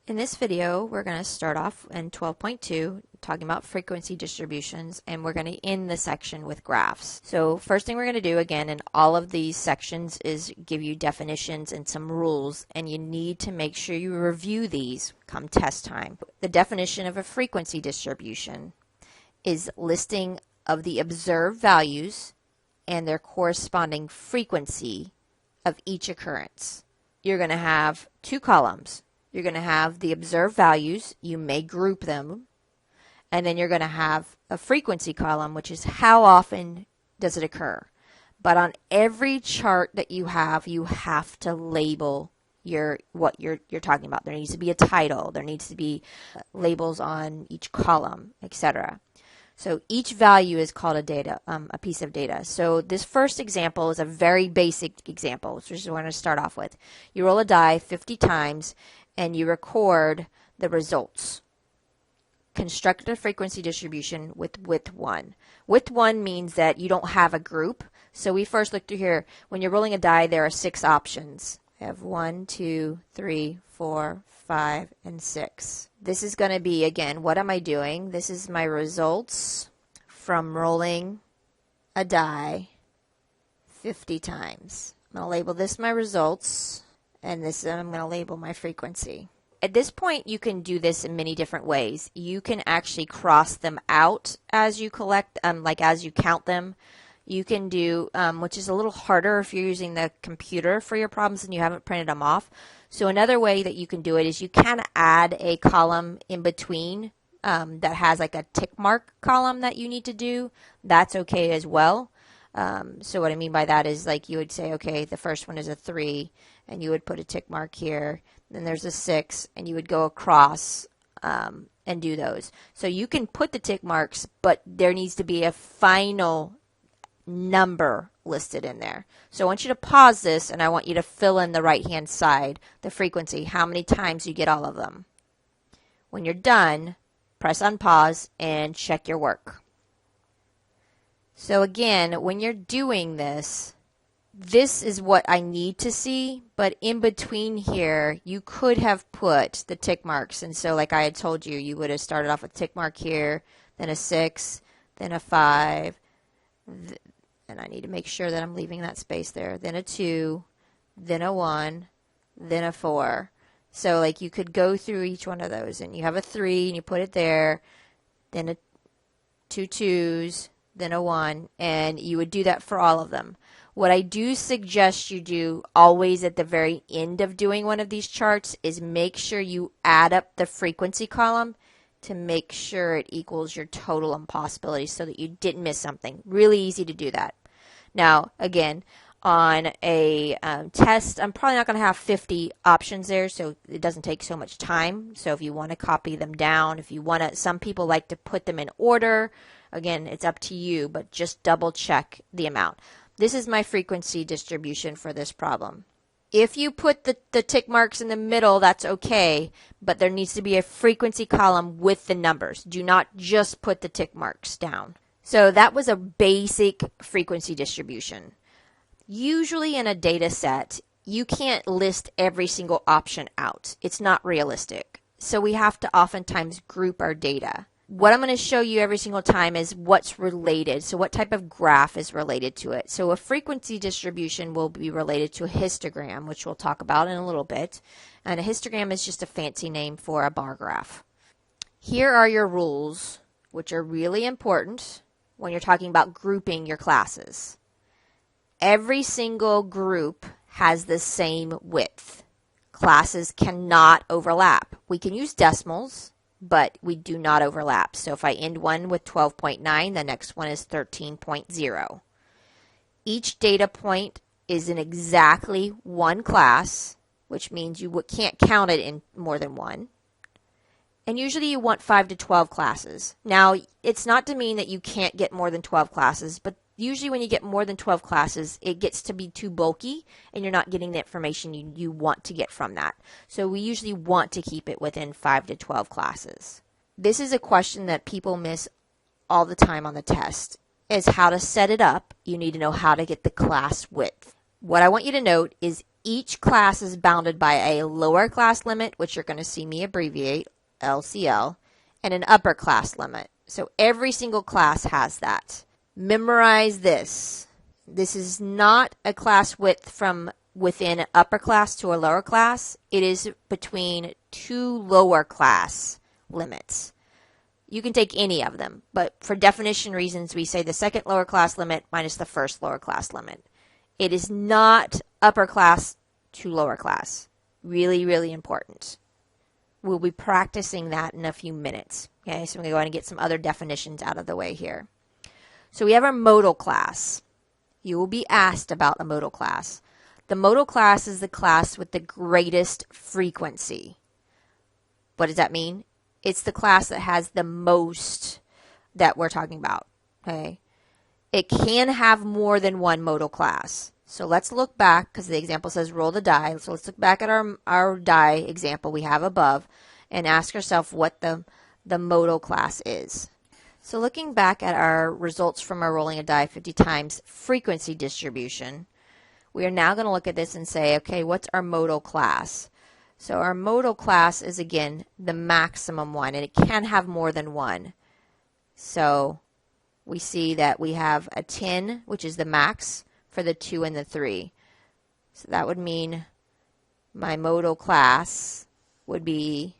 In this video, we're going to start off in 12.2 talking about frequency distributions, and we're going to end the section with graphs. So first thing we're going to do again in all of these sections is give you definitions and some rules, and you need to make sure you review these come test time. The definition of a frequency distribution is listing of the observed values and their corresponding frequency of each occurrence. You're going to have two columns. You're going to have the observed values. You may group them. And then you're going to have a frequency column, which is how often does it occur. But on every chart that you have to label what you're talking about. There needs to be a title. There needs to be labels on each column, etc. So each value is called a piece of data. So this first example is a very basic example, which is what I'm going to start off with. You roll a die 50 times and you record the results. Construct a frequency distribution with width 1. Width 1 means that you don't have a group. So we first look through here. When you're rolling a die, there are 6 options. I have 1, 2, 3, 4, 5, and 6. This is going to be, again, what am I doing? This is my results from rolling a die 50 times. I'm going to label this my results, and this I'm going to label my frequency. At this point, you can do this in many different ways. You can actually cross them out as you collect, like as you count them. You can do, which is a little harder if you're using the computer for your problems and you haven't printed them off. So another way that you can do it is you can add a column in between that has like a tick mark column that you need to do. That's okay as well. So what I mean by that is like you would say, okay, the first one is a 3, and you would put a tick mark here. Then there's a 6, and you would go across and do those. So you can put the tick marks, but there needs to be a final number listed in there. So I want you to pause this, and I want you to fill in the right-hand side, the frequency, how many times you get all of them. When you're done, press unpause and check your work. So again, when you're doing this, this is what I need to see, but in between here, you could have put the tick marks. And so like I had told you, you would have started off with a tick mark here, then a 6, then a 5, and I need to make sure that I'm leaving that space there, then a 2, then a 1, then a 4. So like you could go through each one of those, and you have a 3, and you put it there, then 2 2s, then a 1, and you would do that for all of them. What I do suggest you do always at the very end of doing one of these charts is make sure you add up the frequency column to make sure it equals your total and possibilities so that you didn't miss something. Really easy to do that. Now, again, on a test, I'm probably not going to have 50 options there, so it doesn't take so much time. So if you want to copy them down, if you want to, some people like to put them in order. Again, it's up to you, but just double check the amount. This is my frequency distribution for this problem. If you put the tick marks in the middle, that's okay, but there needs to be a frequency column with the numbers. Do not just put the tick marks down. So that was a basic frequency distribution. Usually in a data set, you can't list every single option out. It's not realistic. So we have to oftentimes group our data. What I'm going to show you every single time is what's related. So what type of graph is related to it. So a frequency distribution will be related to a histogram, which we'll talk about in a little bit. And a histogram is just a fancy name for a bar graph. Here are your rules, which are really important when you're talking about grouping your classes. Every single group has the same width. Classes cannot overlap. We can use decimals, but we do not overlap. So if I end one with 12.9, the next one is 13.0. Each data point is in exactly one class, which means you can't count it in more than one. And usually you want 5 to 12 classes. Now, it's not to mean that you can't get more than 12 classes, but usually when you get more than 12 classes, it gets to be too bulky and you're not getting the information you want to get from that. So we usually want to keep it within 5 to 12 classes. This is a question that people miss all the time on the test, is how to set it up. You need to know how to get the class width. What I want you to note is each class is bounded by a lower class limit, which you're going to see me abbreviate, LCL, and an upper class limit. So every single class has that. Memorize this. This is not a class width from within an upper class to a lower class. It is between two lower class limits. You can take any of them, but for definition reasons, we say the second lower class limit minus the first lower class limit. It is not upper class to lower class. Really, really important. We'll be practicing that in a few minutes. Okay, so I'm going to go ahead and get some other definitions out of the way here. So we have our modal class. You will be asked about a modal class. The modal class is the class with the greatest frequency. What does that mean? It's the class that has the most that we're talking about. Okay, it can have more than one modal class. So let's look back, because the example says roll the die. So let's look back at our die example we have above and ask ourselves what the modal class is. So looking back at our results from our rolling a die 50 times frequency distribution, we are now going to look at this and say, okay, what's our modal class? So our modal class is, again, the maximum one, and it can have more than one. So we see that we have a 10, which is the max for the 2 and the 3. So that would mean my modal class would be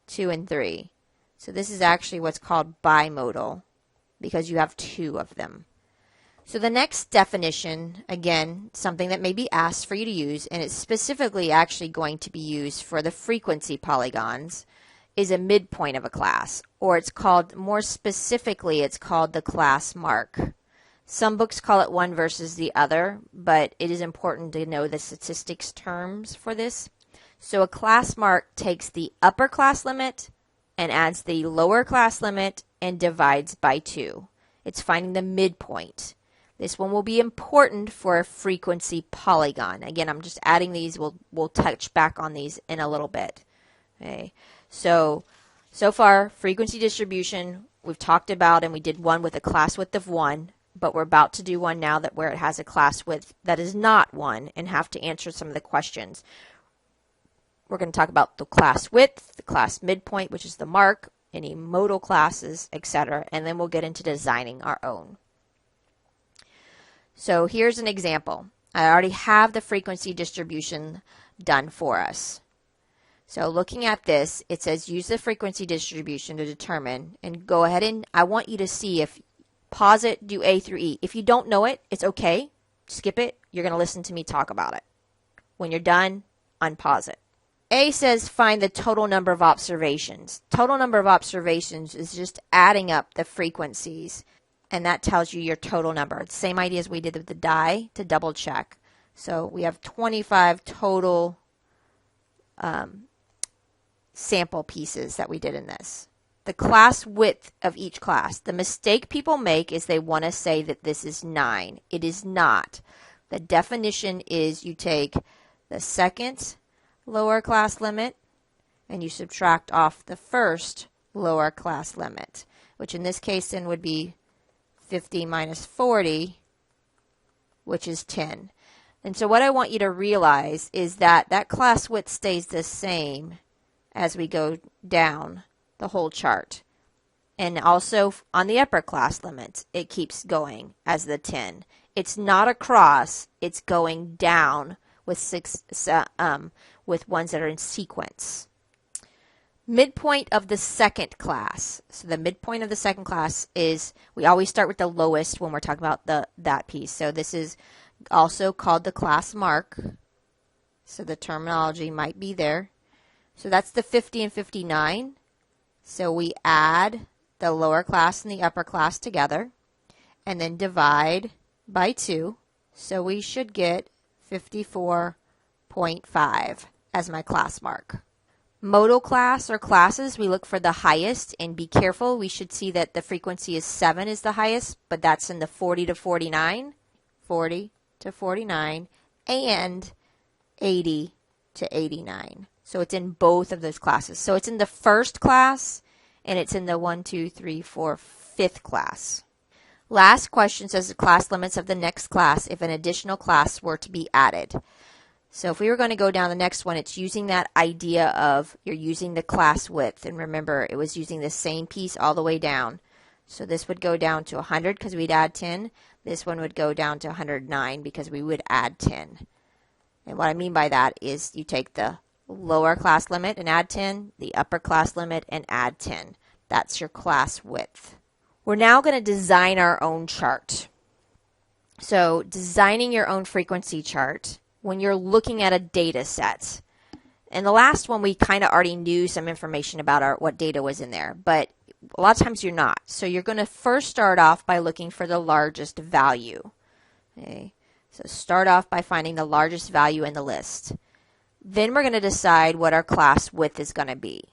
2 and 3. So this is actually what's called bimodal, because you have 2 of them. So the next definition, again, something that may be asked for you to use, and it's specifically actually going to be used for the frequency polygons, is a midpoint of a class, or it's called, more specifically, it's called the class mark. Some books call it one versus the other, but it is important to know the statistics terms for this. So a class mark takes the upper class limit and adds the lower class limit and divides by 2. It's finding the midpoint. This one will be important for a frequency polygon. Again, I'm just adding these. We'll touch back on these in a little bit. Okay. So far, frequency distribution we've talked about, and we did one with a class width of 1, but we're about to do one now where it has a class width that is not 1 and have to answer some of the questions. We're going to talk about the class width, the class midpoint, which is the mark, any modal classes, etc., and then we'll get into designing our own. So here's an example. I already have the frequency distribution done for us. So looking at this, it says use the frequency distribution to determine, and go ahead and I want you to see if, pause it, do A through E. If you don't know it, it's okay. Skip it. You're going to listen to me talk about it. When you're done, unpause it. A says find the total number of observations. Total number of observations is just adding up the frequencies, and that tells you your total number. It's the same idea as we did with the die to double check. So we have 25 total sample pieces that we did in this. The class width of each class. The mistake people make is they want to say that this is 9. It is not. The definition is you take the second lower class limit and you subtract off the first lower class limit, which in this case then would be 50 minus 40, which is 10. And so what I want you to realize is that that class width stays the same as we go down the whole chart. And also on the upper class limits, it keeps going as the 10. It's not across, it's going down with with ones that are in sequence. Midpoint of the second class. So the midpoint of the second class is, we always start with the lowest when we're talking about that piece. So this is also called the class mark. So the terminology might be there. So that's the 50 and 59. So we add the lower class and the upper class together and then divide by 2. So we should get 54.5 as my class mark. Modal class or classes, we look for the highest, and be careful. We should see that the frequency is 7 is the highest, but that's in the 40 to 49, 40 to 49, and 80 to 89. So it's in both of those classes. So it's in the first class, and it's in the 1, 2, 3, 4, 5th class. Last question says the class limits of the next class if an additional class were to be added. So if we were going to go down the next one, it's using that idea of you're using the class width. And remember, it was using the same piece all the way down. So this would go down to 100 because we'd add 10. This one would go down to 109 because we would add 10. And what I mean by that is you take the lower class limit and add 10, the upper class limit and add 10. That's your class width. We're now going to design our own chart. So designing your own frequency chart when you're looking at a data set. And the last one we kind of already knew some information about what data was in there, but a lot of times you're not. So you're going to first start off by looking for the largest value. Okay. So start off by finding the largest value in the list. Then we're going to decide what our class width is going to be.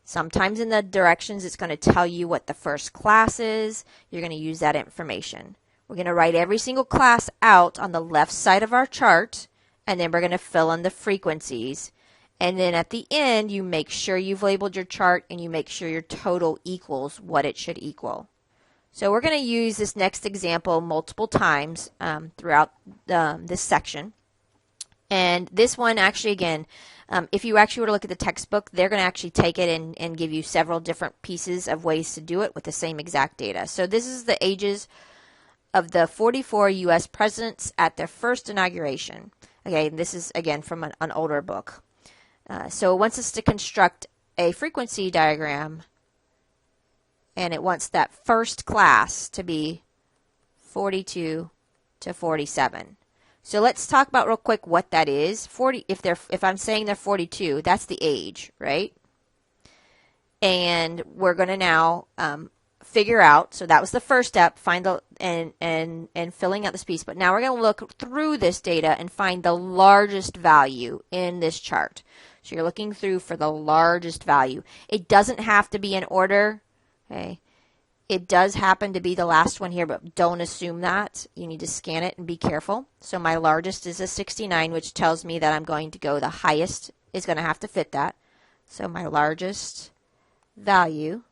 Sometimes in the directions it's going to tell you what the first class is. You're going to use that information. We're going to write every single class out on the left side of our chart, and then we're going to fill in the frequencies. And then at the end, you make sure you've labeled your chart and you make sure your total equals what it should equal. So we're going to use this next example multiple times throughout this section. And this one actually, again, if you actually were to look at the textbook, they're going to actually take it and give you several different pieces of ways to do it with the same exact data. So this is the ages of the 44 U.S. presidents at their first inauguration. Okay, this is, again, from an older book. So it wants us to construct a frequency diagram, and it wants that first class to be 42 to 47. So let's talk about real quick what that is. 40, if I'm saying they're 42, that's the age, right? And we're going to now figure out, so that was the first step, find the and filling out this piece. But now we're going to look through this data and find the largest value in this chart. So you're looking through for the largest value. It doesn't have to be in order. Okay. It does happen to be the last one here, but don't assume that. You need to scan it and be careful. So my largest is a 69, which tells me that I'm going to go the highest is going to have to fit that. So my largest value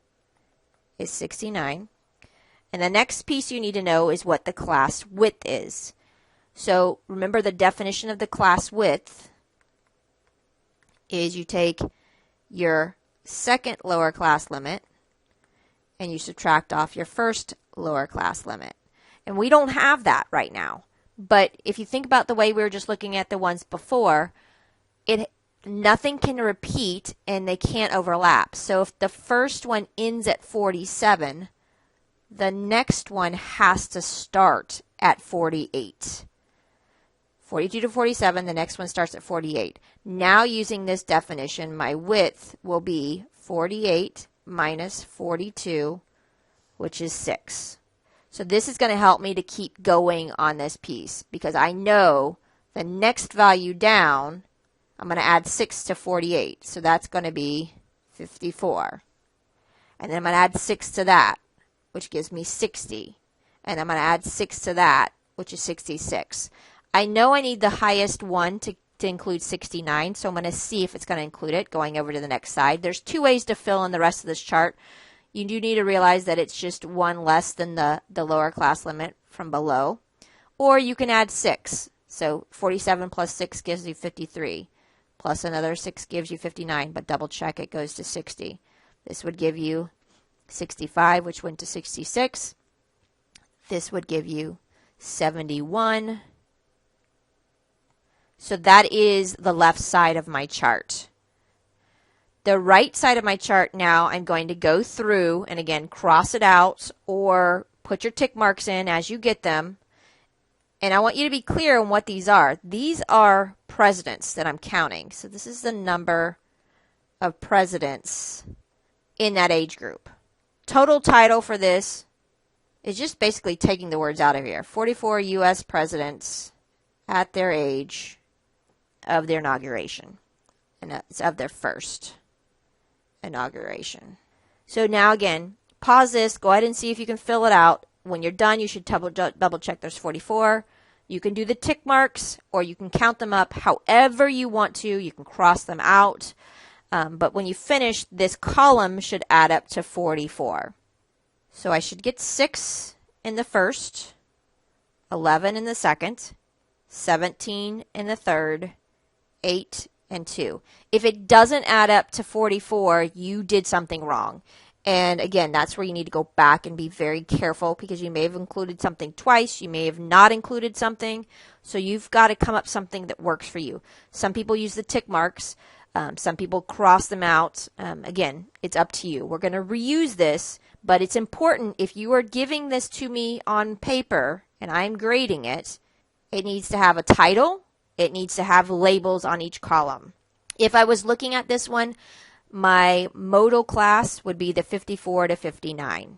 is 69. And the next piece you need to know is what the class width is. So remember the definition of the class width is you take your second lower class limit and you subtract off your first lower class limit. And we don't have that right now. But if you think about the way we were just looking at the ones before, nothing can repeat and they can't overlap. So if the first one ends at 47, the next one has to start at 48. 42 to 47, the next one starts at 48. Now using this definition, my width will be 48 minus 42, which is 6. So this is going to help me to keep going on this piece because I know the next value down, I'm going to add 6 to 48. So that's going to be 54. And then I'm going to add 6 to that, which gives me 60. And I'm going to add 6 to that, which is 66. I know I need the highest one to include 69, so I'm going to see if it's going to include it going over to the next side. There's two ways to fill in the rest of this chart. You do need to realize that it's just one less than the lower class limit from below. Or you can add 6. So 47 plus 6 gives you 53. Plus another 6 gives you 59, but double check it goes to 60. This would give you 65, which went to 66. This would give you 71. So that is the left side of my chart. The right side of my chart now, I'm going to go through and again cross it out or put your tick marks in as you get them. And I want you to be clear on what these are. These are presidents that I'm counting. So this is the number of presidents in that age group. Total title for this is just basically taking the words out of here. 44 U.S. presidents at their age of their inauguration. And it's of their first inauguration. So now again, pause this, go ahead and see if you can fill it out. When you're done, you should double check there's 44. You can do the tick marks or you can count them up however you want to. You can cross them out. But when you finish, this column should add up to 44. So I should get 6 in the first, 11 in the second, 17 in the third, 8, and 2. If it doesn't add up to 44, you did something wrong. And again, that's where you need to go back and be very careful because you may have included something twice. You may have not included something. So you've got to come up with something that works for you. Some people use the tick marks. Some people cross them out. Again, it's up to you. We're going to reuse this, but it's important if you are giving this to me on paper and I'm grading it, it needs to have a title. It needs to have labels on each column. If I was looking at this one, my modal class would be the 54 to 59.